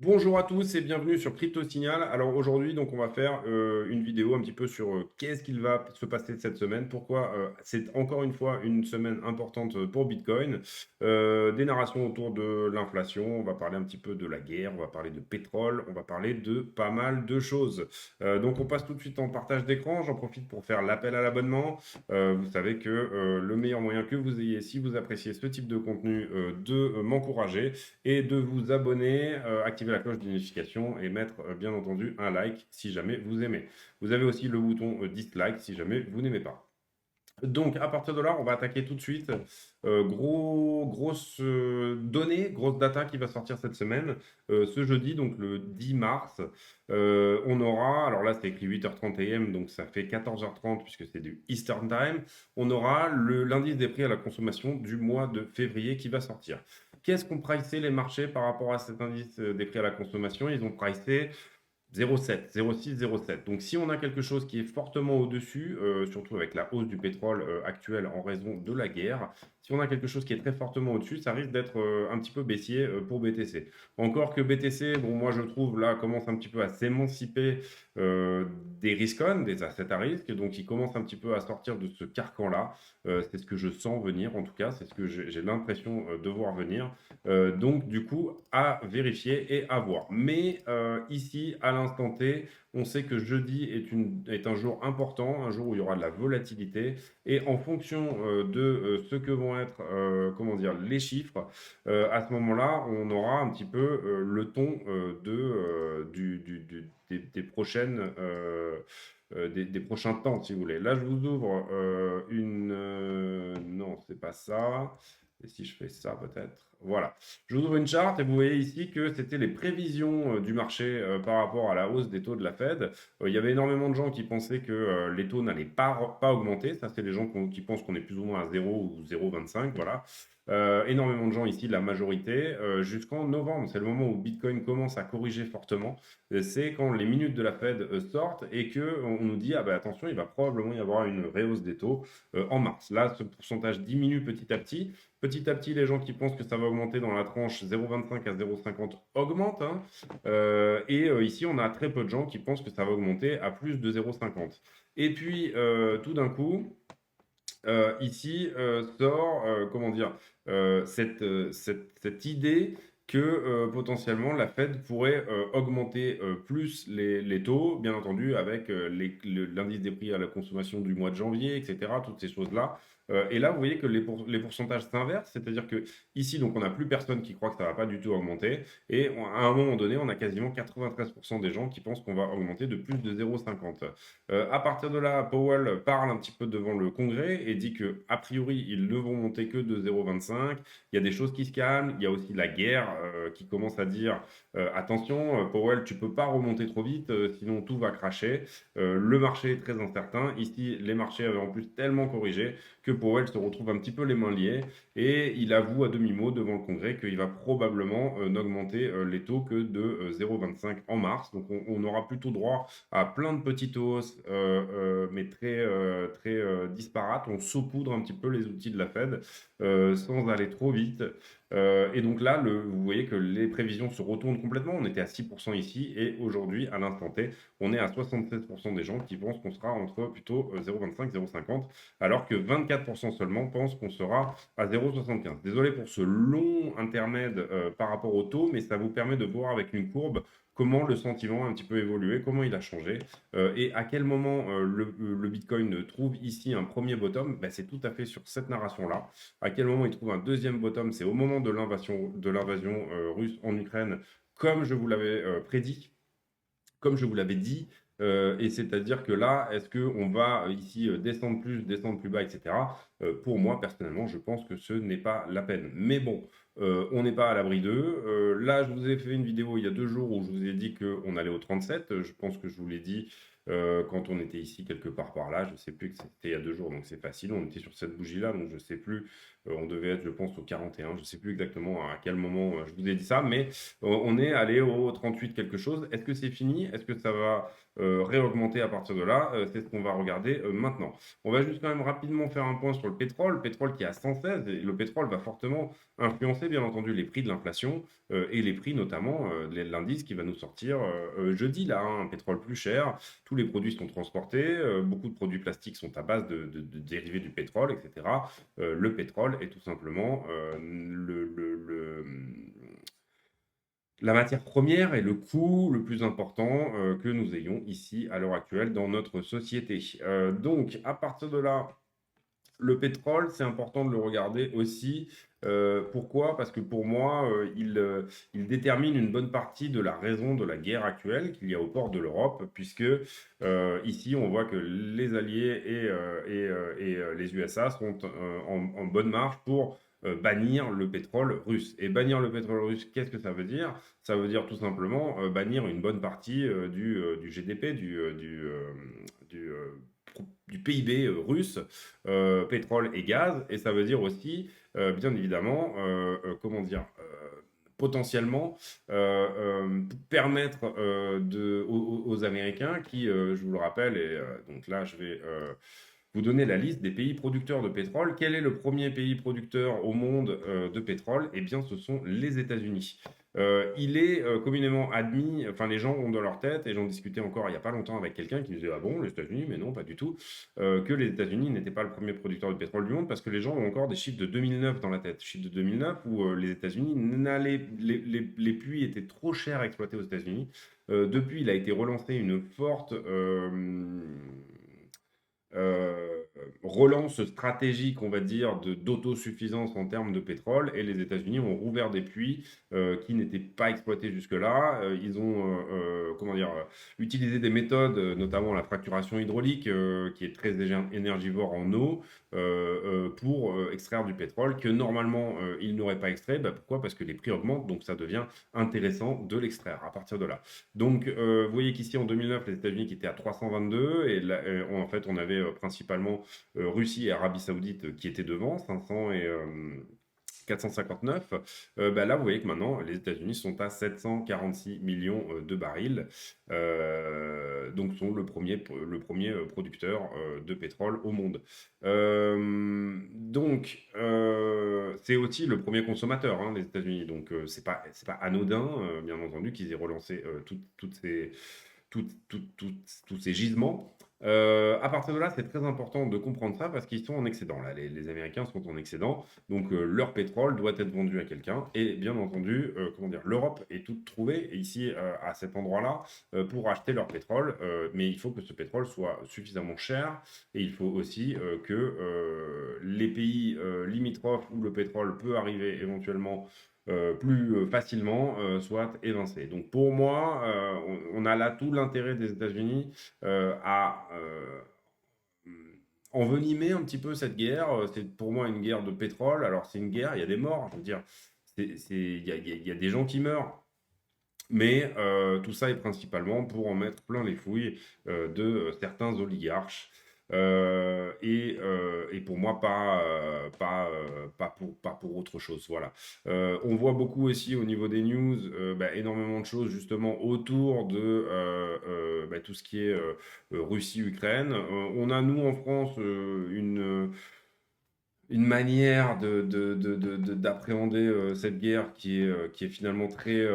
Bonjour à tous et bienvenue sur Crypto Signal. Alors aujourd'hui, donc on va faire une vidéo un petit peu sur qu'est-ce qu'il va se passer cette semaine, pourquoi c'est encore une fois une semaine importante pour Bitcoin, des narrations autour de l'inflation, on va parler un petit peu de la guerre, on va parler de pétrole, on va parler de pas mal de choses. Donc on passe tout de suite en partage d'écran, j'en profite pour faire l'appel à l'abonnement. Vous savez que le meilleur moyen que vous ayez, si vous appréciez ce type de contenu, de m'encourager et de vous abonner, activer la cloche de notification et mettre bien entendu un like si jamais vous aimez. Vous avez aussi le bouton dislike si jamais vous n'aimez pas. Donc, à partir de là, on va attaquer tout de suite. Grosse donnée, grosse data qui va sortir cette semaine. Ce jeudi, donc le 10 mars, on aura, alors là c'est écrit 8h30 AM, donc ça fait 14h30 puisque c'est du Eastern Time, on aura l'indice des prix à la consommation du mois de février qui va sortir. Qu'est-ce qu'ont pricé les marchés par rapport à cet indice des prix à la consommation? Ils ont pricé 0,7, 0,6, 0,7. Donc si on a quelque chose qui est fortement au-dessus, surtout avec la hausse du pétrole actuelle en raison de la guerre, si on a quelque chose qui est très fortement au-dessus, ça risque d'être un petit peu baissier pour BTC. Encore que BTC, bon moi je trouve là commence un petit peu à s'émanciper euh, des risques-on, des assets à risque, donc il commence un petit peu à sortir de ce carcan-là. C'est ce que je sens venir en tout cas, c'est ce que j'ai l'impression de voir venir. Donc, du coup, à vérifier et à voir. Mais ici, à l'instant T, on sait que jeudi est un jour important, un jour où il y aura de la volatilité. Et en fonction de ce que vont être comment dire, les chiffres, à ce moment-là, on aura un petit peu le ton des prochaines. Des prochains temps, si vous voulez. Là, je vous ouvre non, c'est pas ça. Et si je fais ça, peut-être. Voilà. Je vous ouvre une charte et vous voyez ici que c'était les prévisions du marché par rapport à la hausse des taux de la Fed. Il y avait énormément de gens qui pensaient que les taux n'allaient pas augmenter. Ça, c'est les gens qui pensent qu'on est plus ou moins à 0 ou 0,25. Voilà. Énormément de gens ici, la majorité, jusqu'en novembre. C'est le moment où Bitcoin commence à corriger fortement. C'est quand les minutes de la Fed sortent et qu'on nous dit, ah ben attention, il va probablement y avoir une réhausse des taux en mars. Là, ce pourcentage diminue petit à petit. Petit à petit, les gens qui pensent que ça va augmenter dans la tranche 0,25 à 0,50 augmentent, hein. Ici, on a très peu de gens qui pensent que ça va augmenter à plus de 0,50. Et puis, tout d'un coup, ici sort, comment dire, cette idée que potentiellement la Fed pourrait augmenter plus les taux, bien entendu, avec l'indice des prix à la consommation du mois de janvier, etc., toutes ces choses-là. Et là, vous voyez que les pourcentages s'inversent, c'est-à-dire que ici, donc, on n'a plus personne qui croit que ça ne va pas du tout augmenter, et à un moment donné, on a quasiment 93% des gens qui pensent qu'on va augmenter de plus de 0,50. À partir de là, Powell parle un petit peu devant le Congrès et dit que a priori, ils ne vont monter que de 0,25. Il y a des choses qui se calment. Il y a aussi la guerre qui commence à dire attention, Powell, tu peux pas remonter trop vite, sinon tout va cracher. Le marché est très incertain. Ici, les marchés avaient en plus tellement corrigé que Powell se retrouve un petit peu les mains liées et il avoue à demi-mot devant le Congrès qu'il va probablement n'augmenter les taux que de 0,25 en mars. Donc on aura plutôt droit à plein de petites hausses, mais très disparates. On saupoudre un petit peu les outils de la Fed sans aller trop vite. Et donc là, vous voyez que les prévisions se retournent complètement. On était à 6% ici et aujourd'hui, à l'instant T, on est à 76% des gens qui pensent qu'on sera entre plutôt 0,25 et 0,50, alors que 24% seulement pensent qu'on sera à 0,75. Désolé pour ce long intermède par rapport au taux, mais ça vous permet de voir avec une courbe comment le sentiment a un petit peu évolué, comment il a changé, et à quel moment le Bitcoin trouve ici un premier bottom. Ben, c'est tout à fait sur cette narration-là. À quel moment il trouve un deuxième bottom, c'est au moment de l'invasion russe en Ukraine, comme je vous l'avais prédit, comme je vous l'avais dit. Et c'est-à-dire que là, est-ce qu'on va ici descendre plus bas, etc. Pour moi, personnellement, je pense que ce n'est pas la peine. Mais bon, on n'est pas à l'abri d'eux. Là, je vous ai fait une vidéo il y a 2 jours où je vous ai dit qu'on allait au 37. Je pense que je vous l'ai dit quand on était ici quelque part par là. Je ne sais plus que c'était il y a 2 jours, donc c'est facile. On était sur cette bougie-là, donc je ne sais plus. On devait être, je pense, au 41. Je ne sais plus exactement à quel moment je vous ai dit ça, mais on est allé au 38 quelque chose. Est-ce que c'est fini? Est-ce que ça va réaugmenter à partir de là. C'est ce qu'on va regarder maintenant. On va juste quand même rapidement faire un point sur le pétrole qui est à 116, et le pétrole va fortement influencer bien entendu les prix de l'inflation et les prix notamment de l'indice qui va nous sortir jeudi là, hein, un pétrole plus cher, tous les produits sont transportés, beaucoup de produits plastiques sont à base de dérivés du pétrole, etc. Le pétrole est tout simplement la matière première est le coût le plus important que nous ayons ici à l'heure actuelle dans notre société. Donc, à partir de là, le pétrole, c'est important de le regarder aussi. Pourquoi? Parce que pour moi, il détermine une bonne partie de la raison de la guerre actuelle qu'il y a au port de l'Europe, puisque ici, on voit que les Alliés et les USA sont en bonne marche pour bannir le pétrole russe. Et bannir le pétrole russe, qu'est-ce que ça veut dire? Ça veut dire tout simplement bannir une bonne partie du GDP, du, euh, du PIB russe, pétrole et gaz, et ça veut dire aussi, bien évidemment, comment dire, potentiellement permettre aux Américains qui, je vous le rappelle, et donc là je vais vous donner la liste des pays producteurs de pétrole. Quel est le premier pays producteur au monde de pétrole? Eh bien, ce sont les États-Unis. Il est communément admis, enfin les gens ont dans leur tête, et j'en discutais encore il n'y a pas longtemps avec quelqu'un qui me disait ah bon les États-Unis, mais non pas du tout, que les États-Unis n'étaient pas le premier producteur de pétrole du monde parce que les gens ont encore des chiffres de 2009 dans la tête, chiffres de 2009 où les États-Unis les puits étaient trop chers à exploiter aux États-Unis. Depuis, il a été relancé une forte euh, relance stratégique, on va dire, d'autosuffisance en termes de pétrole, et les États-Unis ont rouvert des puits qui n'étaient pas exploités jusque-là. Ils ont, comment dire, utilisé des méthodes, notamment la fracturation hydraulique, qui est très énergivore en eau, pour extraire du pétrole que normalement ils n'auraient pas extrait. Bah, pourquoi? Parce que les prix augmentent, donc ça devient intéressant de l'extraire à partir de là. Donc, vous voyez qu'ici, en 2009, les États-Unis qui étaient à 322, et là, en fait, on avait principalement Russie et Arabie Saoudite qui étaient devant, 500 et 459. Bah là, vous voyez que maintenant, les États-Unis sont à 746 millions de barils, donc sont le premier producteur de pétrole au monde. Donc, c'est aussi le premier consommateur, hein, les États-Unis. Donc, c'est pas anodin, bien entendu, qu'ils aient relancé tous ces gisements. À partir de là, c'est très important de comprendre ça parce qu'ils sont en excédent. Là, les Américains sont en excédent, donc leur pétrole doit être vendu à quelqu'un. Et bien entendu, comment dire, l'Europe est toute trouvée ici à cet endroit-là pour acheter leur pétrole. Mais il faut que ce pétrole soit suffisamment cher et il faut aussi que les pays limitrophes où le pétrole peut arriver éventuellement plus facilement soit évincé. Donc pour moi, on a là tout l'intérêt des États-Unis à envenimer un petit peu cette guerre. C'est pour moi une guerre de pétrole. Alors c'est une guerre, il y a des morts, je veux dire, il y a des gens qui meurent. Mais tout ça est principalement pour en mettre plein les fouilles de certains oligarches. Et pour moi, pas pour autre chose. Voilà. On voit beaucoup aussi au niveau des news, bah, énormément de choses justement autour de bah, tout ce qui est Russie-Ukraine. On a, nous, en France, une manière d'appréhender cette guerre qui est finalement très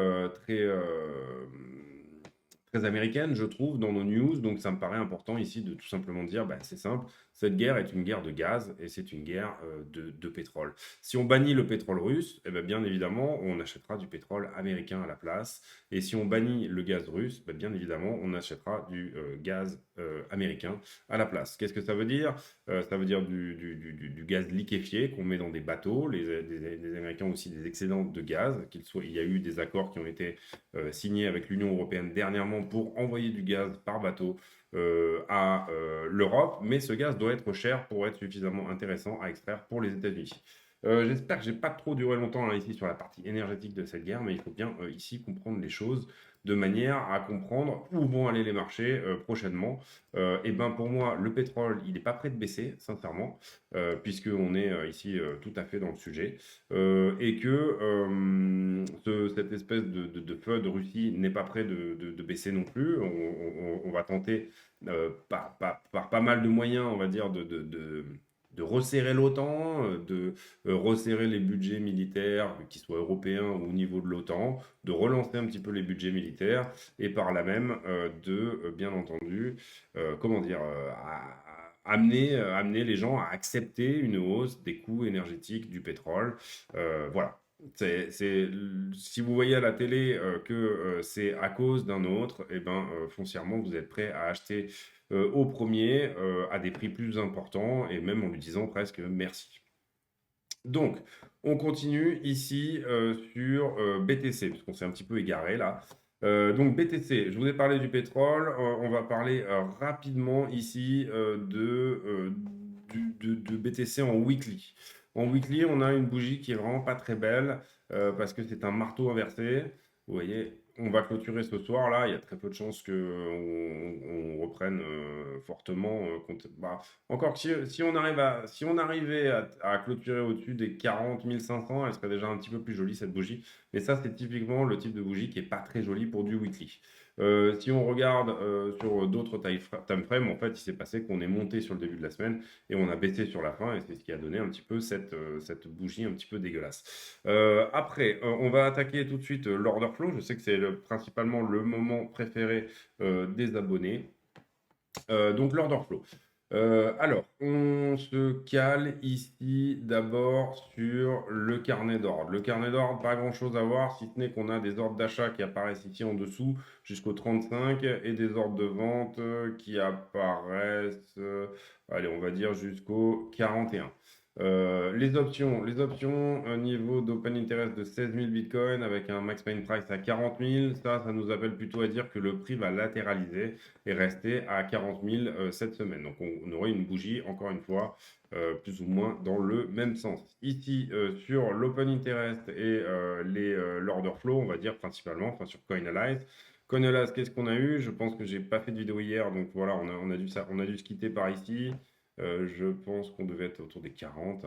américaine, je trouve, dans nos news. Donc, ça me paraît important ici de tout simplement dire, bah, c'est simple, cette guerre est une guerre de gaz et c'est une guerre de pétrole. Si on bannit le pétrole russe, eh ben, bien évidemment, on achètera du pétrole américain à la place. Et si on bannit le gaz russe, ben, bien évidemment, on achètera du gaz américain à la place. Qu'est-ce que ça veut dire? Ça veut dire du gaz liquéfié qu'on met dans des bateaux. Les Américains ont aussi des excédents de gaz. Il y a eu des accords qui ont été signés avec l'Union européenne dernièrement pour envoyer du gaz par bateau à l'Europe, mais ce gaz doit être cher pour être suffisamment intéressant à extraire pour les États-Unis. J'espère que j'ai pas trop duré longtemps là, ici sur la partie énergétique de cette guerre, mais il faut bien ici comprendre les choses de manière à comprendre où vont aller les marchés prochainement. Et ben pour moi, le pétrole, il n'est pas prêt de baisser, sincèrement, puisqu'on est ici tout à fait dans le sujet, et que cette espèce de feu de Russie n'est pas prêt de baisser non plus. On va tenter par pas mal de moyens, on va dire, de resserrer l'OTAN, de resserrer les budgets militaires, qu'ils soient européens ou au niveau de l'OTAN, de relancer un petit peu les budgets militaires et par là même bien entendu, comment dire, amener les gens à accepter une hausse des coûts énergétiques du pétrole. Voilà. Si vous voyez à la télé que c'est à cause d'un autre, et ben, foncièrement, vous êtes prêt à acheter au premier à des prix plus importants et même en lui disant presque merci. Donc, on continue ici sur BTC, parce qu'on s'est un petit peu égaré là. Donc, BTC, je vous ai parlé du pétrole. On va parler rapidement ici de BTC en weekly. En weekly, on a une bougie qui est vraiment pas très belle parce que c'est un marteau inversé. Vous voyez, on va clôturer ce soir là. Il y a très peu de chances qu'on reprenne fortement. Encore que si on arrivait à clôturer au-dessus des 40 500, elle serait déjà un petit peu plus jolie cette bougie. Mais ça, c'est typiquement le type de bougie qui est pas très jolie pour du weekly. Si on regarde sur d'autres time frames, en fait, il s'est passé qu'on est monté sur le début de la semaine et on a baissé sur la fin, et c'est ce qui a donné un petit peu cette bougie un petit peu dégueulasse. Après, on va attaquer tout de suite l'order flow. Je sais que c'est principalement le moment préféré des abonnés. Donc l'order flow. Alors, on se cale ici d'abord sur le carnet d'ordre. Le carnet d'ordre, pas grand-chose à voir, si ce n'est qu'on a des ordres d'achat qui apparaissent ici en dessous jusqu'au 35 et des ordres de vente qui apparaissent, allez, on va dire jusqu'au 41. Les options niveau d'open interest de 16 000 bitcoins avec un max pain price à 40 000, ça nous appelle plutôt à dire que le prix va latéraliser et rester à 40 000 cette semaine. Donc on aurait une bougie, encore une fois, plus ou moins dans le même sens. Ici, sur l'open interest et l'order flow, on va dire principalement, enfin sur CoinAlyze. CoinAlyze, qu'est-ce qu'on a eu? Je pense que j'ai pas fait de vidéo hier, donc voilà, on a dû se quitter par ici. Je pense qu'on devait être autour des 40.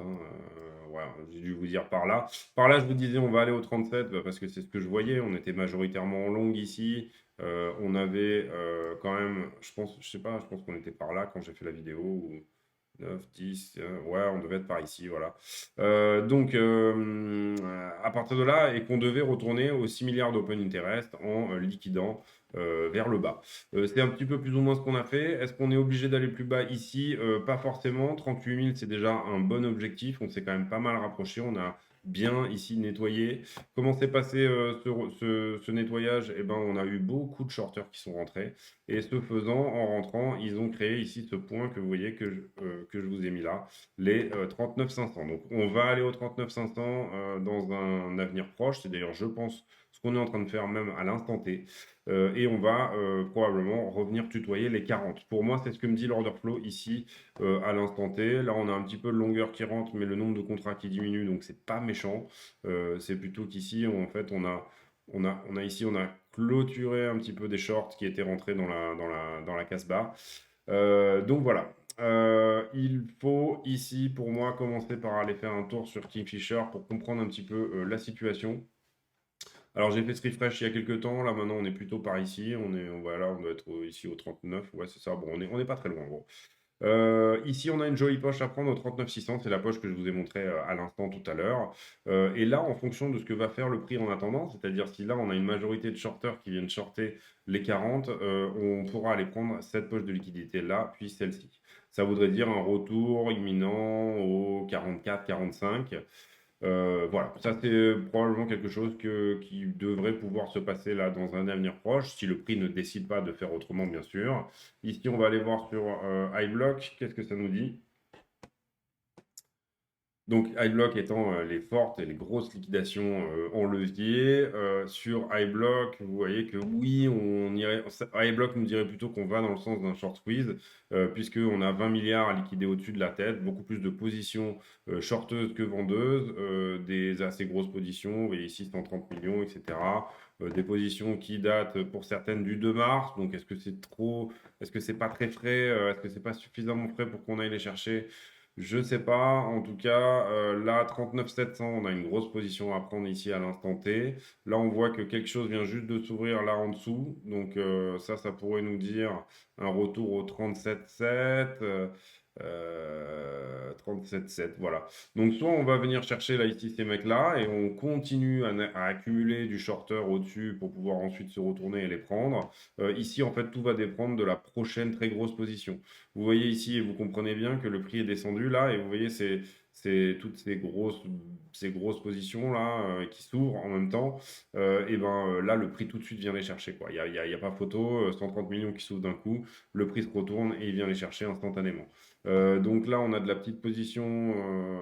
Voilà, j'ai dû vous dire par là. Par là, je vous disais, on va aller au 37 parce que c'est ce que je voyais. On était majoritairement en long ici. On avait quand même, je sais pas, je pense qu'on était par là quand j'ai fait la vidéo. 9, 10, ouais, on devait être par ici, voilà. Donc, à partir de là, et qu'on devait retourner aux 6 milliards d'open interest en liquidant vers le bas. C'est un petit peu plus ou moins ce qu'on a fait. Est-ce qu'on est obligé d'aller plus bas ici? Pas forcément. 38 000, c'est déjà un bon objectif. On s'est quand même pas mal rapproché. On a bien ici nettoyé. Comment s'est passé ce nettoyage? Eh ben, on a eu beaucoup de shorters qui sont rentrés. Et ce faisant, en rentrant, ils ont créé ici ce point que vous voyez que je vous ai mis là, les 39 500. Donc on va aller aux 39 500 dans un avenir proche. C'est d'ailleurs, je pense, ce qu'on est en train de faire même à l'instant T. Et on va probablement revenir tutoyer les 40. Pour moi, c'est ce que me dit l'order flow ici à l'instant T. Là, on a un petit peu de longueur qui rentre, mais le nombre de contrats qui diminue, donc c'est pas méchant. C'est plutôt qu'ici, en fait, on a clôturé un petit peu des shorts qui étaient rentrés dans la casse bas. Donc voilà. Il faut ici, pour moi, commencer par aller faire un tour sur Kingfisher pour comprendre un petit peu la situation. Alors j'ai fait ce refresh il y a quelques temps, là maintenant on est plutôt par ici, voilà, on doit être ici au 39, ouais c'est ça, bon on est pas très loin en gros. Ici, on a une jolie poche à prendre au 39 600. C'est la poche que je vous ai montré à l'instant tout à l'heure. Et là, en fonction de ce que va faire le prix en attendant, c'est-à-dire si là, on a une majorité de shorters qui viennent shorter les 40, on pourra aller prendre cette poche de liquidité là, puis celle-ci. Ça voudrait dire un retour imminent au 44, 45. Voilà, ça c'est probablement quelque chose qui devrait pouvoir se passer là dans un avenir proche, si le prix ne décide pas de faire autrement, bien sûr. Ici, on va aller voir sur iBlock, qu'est-ce que ça nous dit? Donc iBlock étant, les fortes et les grosses liquidations, en levier, sur iBlock, vous voyez que oui, on irait iBlock nous dirait plutôt qu'on va dans le sens d'un short squeeze, puisqu'on a 20 milliards à liquider au-dessus de la tête, beaucoup plus de positions, shorteuses que vendeuses, des assez grosses positions, vous voyez ici 130 millions et cetera. Des positions qui datent, pour certaines du 2 mars, donc est-ce que c'est trop? Est-ce que c'est pas très frais? Est-ce que c'est pas suffisamment frais pour qu'on aille les chercher? Je sais pas. En tout cas, là, 39 700, on a une grosse position à prendre ici à l'instant T. Là, on voit que quelque chose vient juste de s'ouvrir là en dessous. Donc, ça pourrait nous dire un retour au 37 7. 37 7, voilà. Donc, soit on va venir chercher là ici ces mecs-là et on continue à accumuler du shorter au-dessus pour pouvoir ensuite se retourner et les prendre. Ici, en fait, tout va dépendre de la prochaine très grosse position. Vous voyez ici, et vous comprenez bien que le prix est descendu là, et vous voyez toutes ces grosses positions là qui s'ouvrent en même temps. Et ben là, le prix tout de suite vient les chercher, quoi. Il y a pas photo, 130 millions qui s'ouvrent d'un coup, le prix se retourne et il vient les chercher instantanément. Donc là, on a de la petite position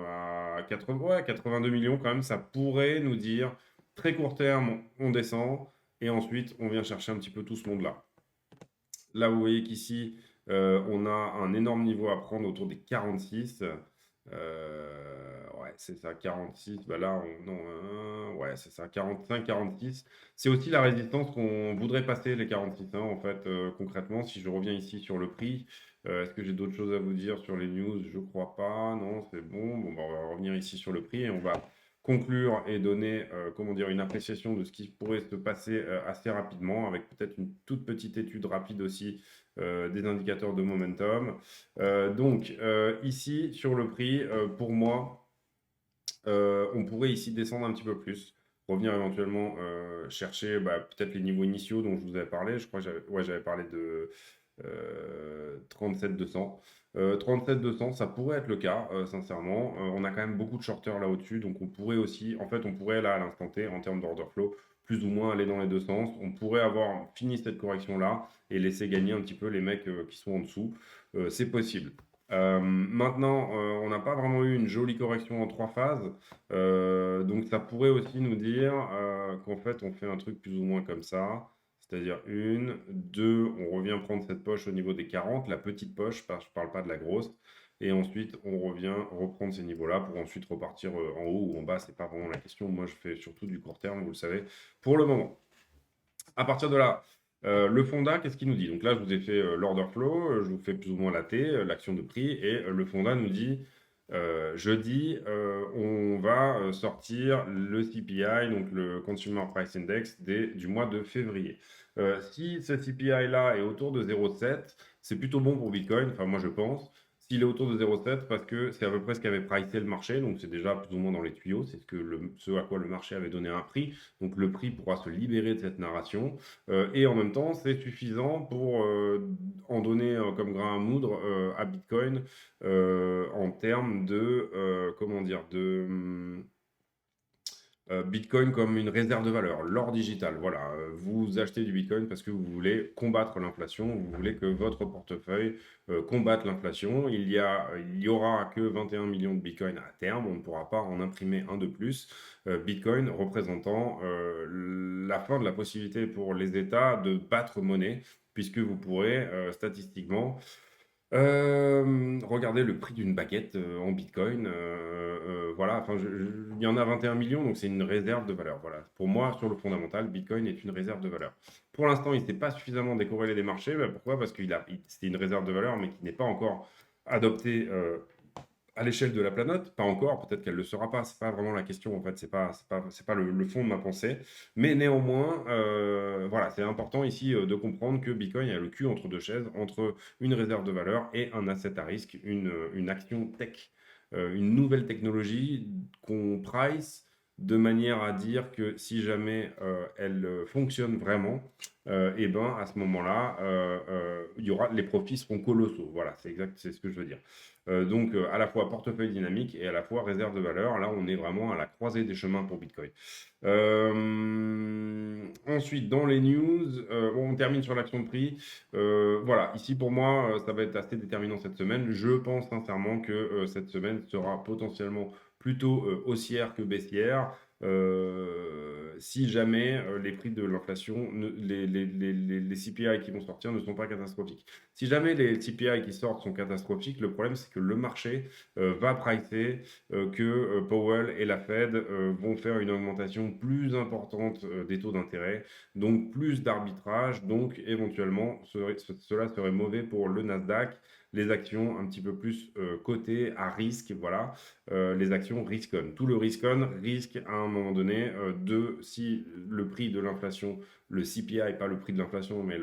à 80, ouais, 82 millions quand même. Ça pourrait nous dire très court terme, on descend et ensuite on vient chercher un petit peu tout ce monde-là. Là, vous voyez qu'ici, on a un énorme niveau à prendre autour des 46. Ouais, c'est ça, 46. Bah là, non, ouais, c'est ça, 45, 46. C'est aussi la résistance qu'on voudrait passer, les 46, hein, en fait, concrètement. Si je reviens ici sur le prix, est-ce que j'ai d'autres choses à vous dire sur les news? Je crois pas. Non, c'est bon. Bon, bah, on va revenir ici sur le prix et on va conclure et donner, comment dire, une appréciation de ce qui pourrait se passer assez rapidement, avec peut-être une toute petite étude rapide aussi des indicateurs de momentum. Donc ici, sur le prix, pour moi, on pourrait ici descendre un petit peu plus, revenir éventuellement chercher peut-être les niveaux initiaux dont je vous avais parlé. Je crois que j'avais parlé de 37 200. 37 200, ça pourrait être le cas, sincèrement. On a quand même beaucoup de shorters là au-dessus, donc on pourrait aussi, en fait, on pourrait là à l'instant T, en termes d'order flow, plus ou moins aller dans les deux sens. On pourrait avoir fini cette correction-là et laisser gagner un petit peu les mecs qui sont en dessous. C'est possible. Maintenant, on n'a pas vraiment eu une jolie correction en trois phases, donc ça pourrait aussi nous dire qu'en fait on fait un truc plus ou moins comme ça, c'est-à-dire une, deux, on revient prendre cette poche au niveau des 40, la petite poche, je parle pas de la grosse, et ensuite on revient reprendre ces niveaux-là pour ensuite repartir en haut ou en bas, c'est pas vraiment la question. Moi je fais surtout du court terme, vous le savez, pour le moment. À partir de là, le Fonda, qu'est-ce qu'il nous dit? Donc là, je vous ai fait l'order flow, je vous fais plus ou moins la T, l'action de prix, et le Fonda nous dit jeudi, on va sortir le CPI, donc le Consumer Price Index du mois de février. Si ce CPI-là est autour de 0,7, c'est plutôt bon pour Bitcoin, enfin moi je pense. S'il est autour de 0,7, parce que c'est à peu près ce qu'avait pricé le marché, donc c'est déjà plus ou moins dans les tuyaux, c'est ce à quoi le marché avait donné un prix, donc le prix pourra se libérer de cette narration, et en même temps c'est suffisant pour en donner comme grain à moudre à Bitcoin en termes de, comment dire, Bitcoin comme une réserve de valeur, l'or digital. Voilà, vous achetez du Bitcoin parce que vous voulez combattre l'inflation, vous voulez que votre portefeuille combatte l'inflation. Il y aura que 21 millions de Bitcoin à terme, on ne pourra pas en imprimer un de plus. Bitcoin représentant la fin de la possibilité pour les États de battre monnaie, puisque vous pourrez statistiquement regardez le prix d'une baguette en Bitcoin. Voilà, enfin, il y en a 21 millions, donc c'est une réserve de valeur. Voilà. Pour moi, sur le fondamental, Bitcoin est une réserve de valeur. Pour l'instant, il ne s'est pas suffisamment décorrélé des marchés. Ben, pourquoi? Parce c'est une réserve de valeur, mais qui n'est pas encore adoptée à l'échelle de la planète, pas encore, peut-être qu'elle ne le sera pas, c'est pas vraiment la question en fait, c'est pas le fond de ma pensée, mais néanmoins, voilà, c'est important ici de comprendre que Bitcoin a le cul entre deux chaises, entre une réserve de valeur et un asset à risque, une action tech, une nouvelle technologie qu'on price de manière à dire que si jamais elle fonctionne vraiment, et ben à ce moment-là, les profits seront colossaux. Voilà, c'est exact, c'est ce que je veux dire. Donc, à la fois portefeuille dynamique et à la fois réserve de valeur. Là, on est vraiment à la croisée des chemins pour Bitcoin. Ensuite, dans les news, bon, on termine sur l'action de prix. Voilà, ici pour moi, ça va être assez déterminant cette semaine. Je pense sincèrement que cette semaine sera potentiellement plutôt haussière que baissière. Si jamais les prix de l'inflation, les CPI qui vont sortir ne sont pas catastrophiques. Si jamais les CPI qui sortent sont catastrophiques, le problème c'est que le marché va pricer que Powell et la Fed vont faire une augmentation plus importante des taux d'intérêt, donc plus d'arbitrage, donc éventuellement cela serait mauvais pour le Nasdaq, les actions un petit peu plus cotées à risque, voilà, les actions risk-on. Tout le risk-on risque à un moment donné si le prix de l'inflation, le CPI, pas le prix de l'inflation, mais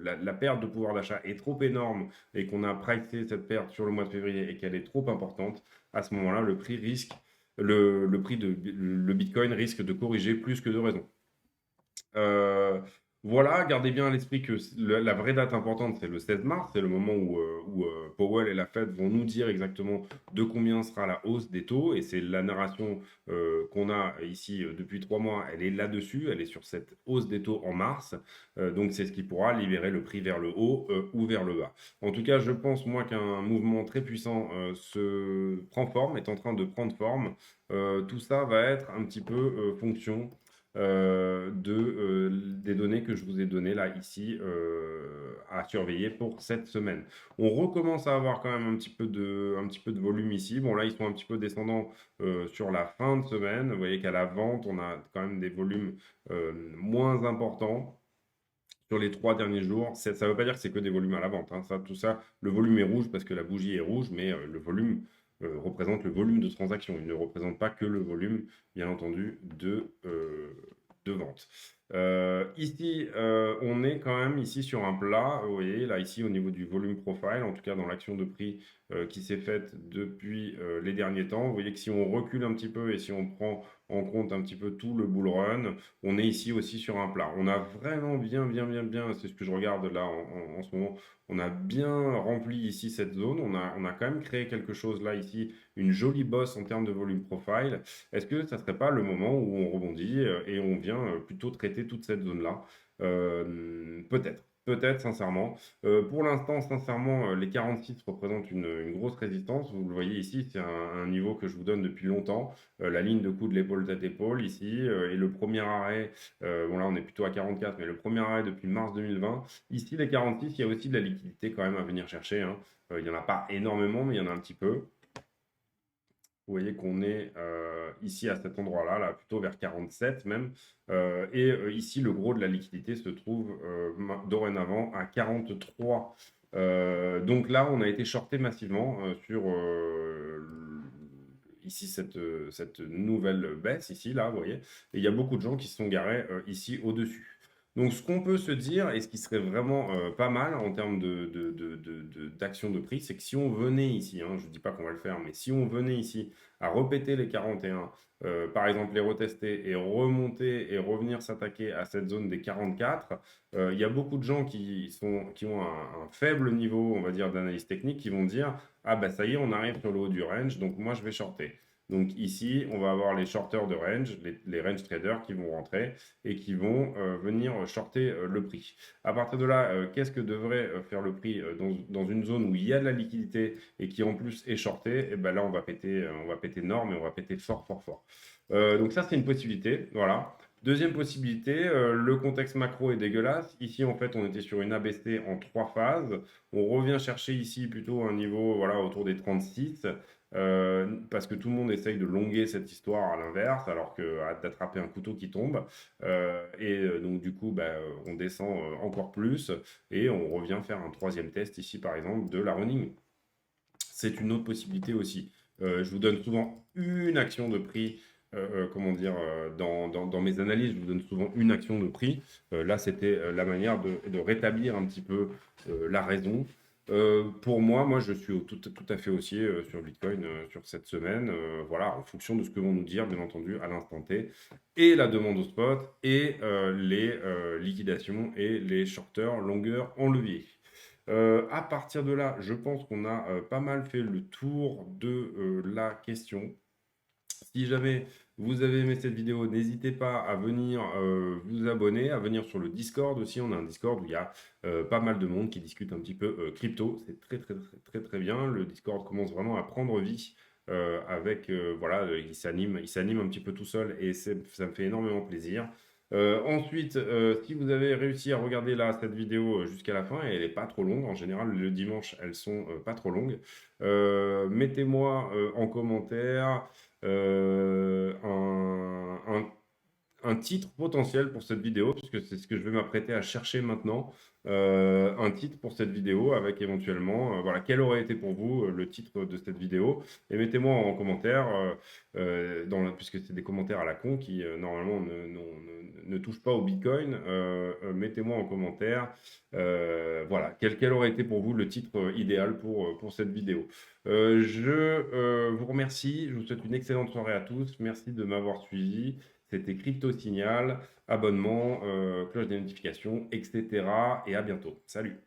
la perte de pouvoir d'achat est trop énorme et qu'on a pricé cette perte sur le mois de février et qu'elle est trop importante, à ce moment-là, le prix le Bitcoin risque de corriger plus que de raison. Voilà, gardez bien à l'esprit que la vraie date importante, c'est le 16 mars, c'est le moment où Powell et la Fed vont nous dire exactement de combien sera la hausse des taux, et c'est la narration qu'on a ici depuis 3 mois, elle est là-dessus, elle est sur cette hausse des taux en mars, donc c'est ce qui pourra libérer le prix vers le haut ou vers le bas. En tout cas, je pense, moi, qu'un mouvement très puissant se prend forme, est en train de prendre forme. Tout ça va être un petit peu fonction des données que je vous ai données là, ici, à surveiller pour cette semaine. On recommence à avoir quand même un petit peu de volume ici. Bon, là, ils sont un petit peu descendants sur la fin de semaine. Vous voyez qu'à la vente, on a quand même des volumes moins importants sur les 3 derniers jours. Ça ne veut pas dire que c'est que des volumes à la vente, hein. Tout ça, le volume est rouge parce que la bougie est rouge, mais le volume représente le volume de transactions. Il ne représente pas que le volume, bien entendu, de vente. Ici, on est quand même ici sur un plat. Vous voyez, là, ici, au niveau du volume profile, en tout cas dans l'action de prix qui s'est faite depuis les derniers temps. Vous voyez que si on recule un petit peu et si on prend en compte un petit peu tout le bull run, on est ici aussi sur un plat. On a vraiment bien, c'est ce que je regarde là en ce moment, on a bien rempli ici cette zone, on a quand même créé quelque chose là ici, une jolie bosse en termes de volume profile. Est-ce que ça ne serait pas le moment où on rebondit et on vient plutôt traiter toute cette zone-là? Peut-être. Peut-être, sincèrement. Pour l'instant, sincèrement, les 46 représentent une grosse résistance. Vous le voyez ici, c'est un niveau que je vous donne depuis longtemps. La ligne de coude, l'épaule tête épaule ici. Et le premier arrêt, bon là on est plutôt à 44, mais le premier arrêt depuis mars 2020. Ici, les 46, il y a aussi de la liquidité quand même à venir chercher, hein. Il n'y en a pas énormément, mais il y en a un petit peu. Vous voyez qu'on est ici à cet endroit-là, là, plutôt vers 47 même. Ici, le gros de la liquidité se trouve dorénavant à 43. Donc là, on a été shorté massivement sur ici cette nouvelle baisse, ici, là, vous voyez. Et il y a beaucoup de gens qui se sont garés ici au-dessus. Donc, ce qu'on peut se dire, et ce qui serait vraiment pas mal en termes d'action de prix, c'est que si on venait ici, hein, je ne dis pas qu'on va le faire, mais si on venait ici à répéter les 41, par exemple les retester et remonter et revenir s'attaquer à cette zone des 44, il y a beaucoup de gens qui ont un faible niveau, on va dire, d'analyse technique, qui vont dire ah bah ça y est, on arrive sur le haut du range, donc moi je vais shorter. Donc ici, on va avoir les shorters de range, les range traders qui vont rentrer et qui vont venir shorter le prix. À partir de là, qu'est-ce que devrait faire le prix dans une zone où il y a de la liquidité et qui en plus est shorté? Et ben là, on va péter énorme et on va péter fort, fort, fort. Donc ça, c'est une possibilité. Voilà. Deuxième possibilité, le contexte macro est dégueulasse. Ici, en fait, on était sur une ABC en 3 phases. On revient chercher ici plutôt un niveau voilà, autour des 36. Parce que tout le monde essaye de longuer cette histoire à l'inverse, alors que d'attraper un couteau qui tombe. Donc, du coup, bah, on descend encore plus et on revient faire un troisième test ici, par exemple, de la running. C'est une autre possibilité aussi. Je vous donne souvent une action de prix. Comment dire, dans mes analyses, je vous donne souvent une action de prix. Là, c'était la manière de rétablir un petit peu la raison. Pour moi, je suis tout à fait haussier sur Bitcoin sur cette semaine. Voilà, en fonction de ce que vont nous dire, bien entendu, à l'instant T, et la demande au spot, et les liquidations et les shorters, longueurs en levier. À partir de là, je pense qu'on a pas mal fait le tour de la question. Si jamais vous avez aimé cette vidéo, n'hésitez pas à venir vous abonner, à venir sur le Discord aussi. On a un Discord où il y a pas mal de monde qui discute un petit peu crypto. C'est très, très, très, très, très bien. Le Discord commence vraiment à prendre vie avec, voilà, il s'anime un petit peu tout seul et ça me fait énormément plaisir. Ensuite, si vous avez réussi à regarder là cette vidéo jusqu'à la fin, et elle n'est pas trop longue, en général le dimanche elles sont pas trop longues, mettez-moi en commentaire un titre potentiel pour cette vidéo, puisque c'est ce que je vais m'apprêter à chercher maintenant, un titre pour cette vidéo avec éventuellement, voilà, quel aurait été pour vous le titre de cette vidéo. Et mettez-moi en commentaire, puisque c'est des commentaires à la con qui normalement ne touchent pas au Bitcoin, mettez-moi en commentaire, voilà, quel aurait été pour vous le titre idéal pour cette vidéo. Je vous remercie, je vous souhaite une excellente soirée à tous, merci de m'avoir suivi. C'était Crypto Signal, abonnement, cloche des notifications, etc. Et à bientôt. Salut!